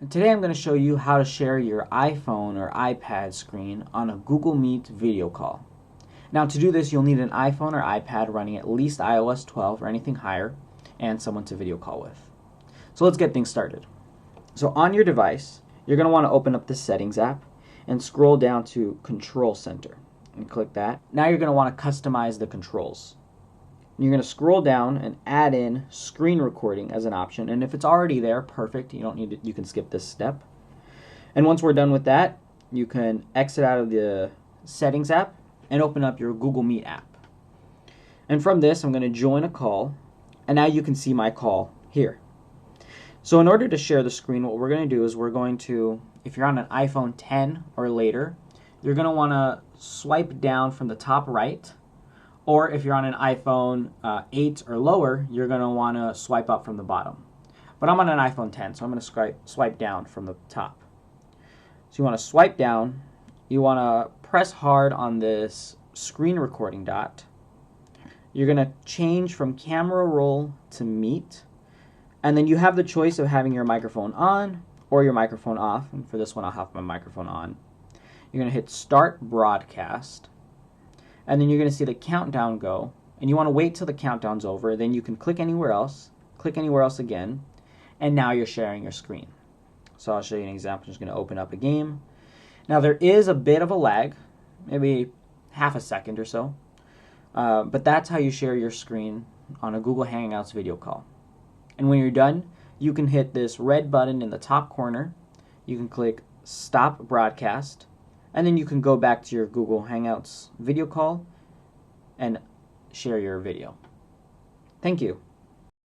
And today I'm going to show you how to share your iPhone or iPad screen on a Google Meet video call. Now to do this, you'll need an iPhone or iPad running at least iOS 12 or anything higher and someone to video call with. So let's get things started. So on your device, you're going to want to open up the Settings app and scroll down to Control Center and click that. Now you're going to want to customize the controls. You're going to scroll down and add in screen recording as an option, and if it's already there, perfect. You don't need it. You can skip this step. And once we're done with that, you can exit out of the Settings app and open up your Google Meet app. And from this, I'm going to join a call, and now you can see my call here. So in order to share the screen, what we're going to do is we're going to, if you're on an iPhone 10 or later, you're going to want to swipe down from the top right. Or if you're on an iPhone 8 or lower, you're going to want to swipe up from the bottom. But I'm on an iPhone 10, so I'm going to swipe down from the top. So you want to swipe down. You want to press hard on this screen recording dot. You're going to change from camera roll to Meet. And then you have the choice of having your microphone on or your microphone off. And for this one, I'll have my microphone on. You're going to hit Start Broadcast. And then you're going to see the countdown go, and you want to wait till the countdown's over. Then you can click anywhere else again, and now you're sharing your screen. So I'll show you an example. I'm just going to open up a game. Now there is a bit of a lag, maybe half a second or so, but that's how you share your screen on a Google Hangouts video call. And when you're done, you can hit this red button in the top corner. You can click Stop Broadcast. And then you can go back to your Google Hangouts video call and share your video. Thank you.